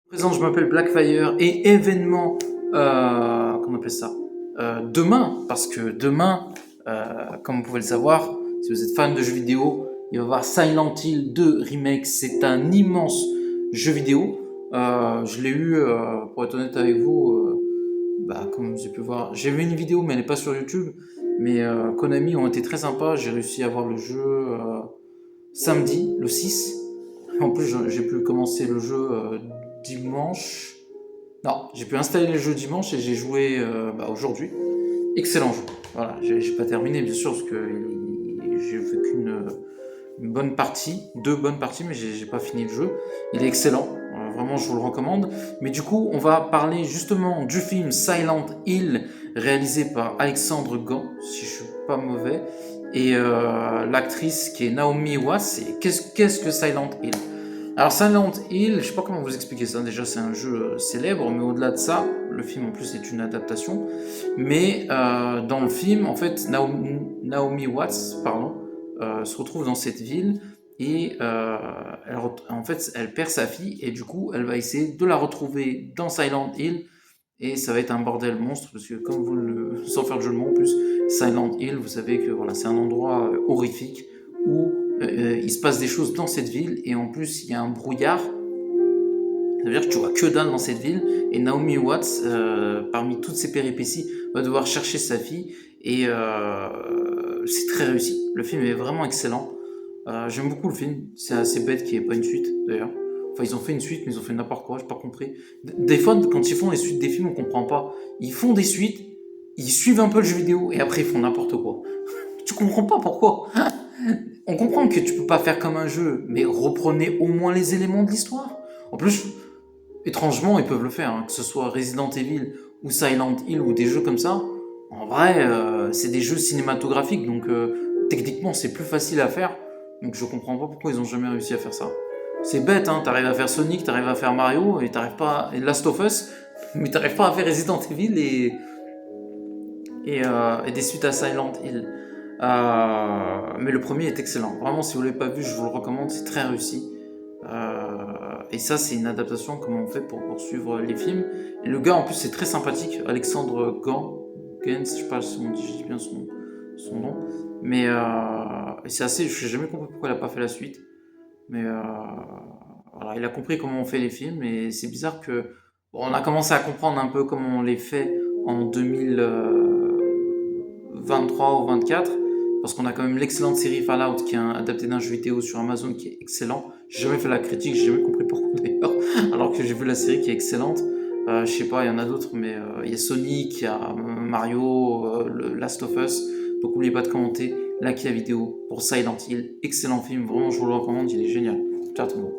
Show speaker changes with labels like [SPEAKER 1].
[SPEAKER 1] Présent, je m'appelle Blackfire et événement, comment on appelle ça demain, parce que demain, comme vous pouvez le savoir, si vous êtes fan de jeux vidéo, il va y avoir Silent Hill 2 Remake. C'est un immense jeu vidéo. Je l'ai eu, pour être honnête avec vous, comme vous avez pu voir, j'ai vu une vidéo, mais elle n'est pas sur YouTube. Mais Konami ont été très sympas. J'ai réussi à avoir le jeu samedi, le 6. En plus, j'ai pu commencer le jeu dimanche. Non, j'ai pu installer le jeu dimanche et j'ai joué aujourd'hui. Excellent jeu. Voilà, j'ai pas terminé bien sûr parce que j'ai fait une bonne partie, deux bonnes parties, mais j'ai pas fini le jeu. Il est excellent. Vraiment, je vous le recommande. Mais du coup, on va parler justement du film Silent Hill, réalisé par Alexandre Gant, si je suis pas mauvais, et l'actrice qui est Naomi Watts. Et qu'est-ce que Silent Hill? Alors Silent Hill, je sais pas comment vous expliquer ça. Déjà, c'est un jeu célèbre, mais au-delà de ça, le film en plus est une adaptation. Mais dans le film, en fait, Naomi Watts, pardon, se retrouve dans cette ville et en fait, elle perd sa fille et du coup, elle va essayer de la retrouver dans Silent Hill et ça va être un bordel monstre parce que comme vous le, sans faire de jeu de mots en plus, Silent Hill, vous savez que voilà, c'est un endroit horrifique où il se passe des choses dans cette ville et en plus il y a un brouillard. Ça veut dire que tu vois que dalle dans cette ville et Naomi Watts, parmi toutes ses péripéties, va devoir chercher sa fille et c'est très réussi. Le film est vraiment excellent. J'aime beaucoup le film. C'est assez bête qu'il n'y ait pas une suite d'ailleurs. Enfin, ils ont fait une suite, mais ils ont fait n'importe quoi, j'ai pas compris. Des fois, quand ils font les suites des films, on comprend pas. Ils font des suites, ils suivent un peu le jeu vidéo et après ils font n'importe quoi. Tu comprends pas pourquoi. On comprend que tu peux pas faire comme un jeu, mais reprenez au moins les éléments de l'histoire. En plus, étrangement, ils peuvent le faire, hein, que ce soit Resident Evil ou Silent Hill ou des jeux comme ça. En vrai, c'est des jeux cinématographiques, donc techniquement, c'est plus facile à faire. Donc je comprends pas pourquoi ils ont jamais réussi à faire ça. C'est bête, hein, t'arrives à faire Sonic, t'arrives à faire Mario, et t'arrives pas et Last of Us, mais t'arrives pas à faire Resident Evil et des suites à Silent Hill. Mais le premier est excellent. Vraiment, si vous l'avez pas vu, je vous le recommande, c'est très réussi. Et ça, c'est une adaptation comme on fait pour poursuivre les films. Et le gars, en plus, c'est très sympathique, Alexandre Gans, je sais pas si on dit, je dis bien son nom. Mais et c'est assez, je n'ai jamais compris pourquoi il n'a pas fait la suite. Mais voilà, il a compris comment on fait les films et c'est bizarre que bon, on a commencé à comprendre un peu comment on les fait en 2023 ou 24 parce qu'on a quand même l'excellente série Fallout qui est adaptée d'un jeu vidéo sur Amazon qui est excellent. J'ai jamais fait la critique, j'ai jamais compris pourquoi d'ailleurs, alors que j'ai vu la série qui est excellente. Je sais pas, il y en a d'autres, mais il y a Sonic, il y a Mario, le Last of Us. Donc n'oubliez pas de commenter, likez la vidéo pour Silent Hill. Excellent film, vraiment je vous le recommande, il est génial. Ciao tout le monde.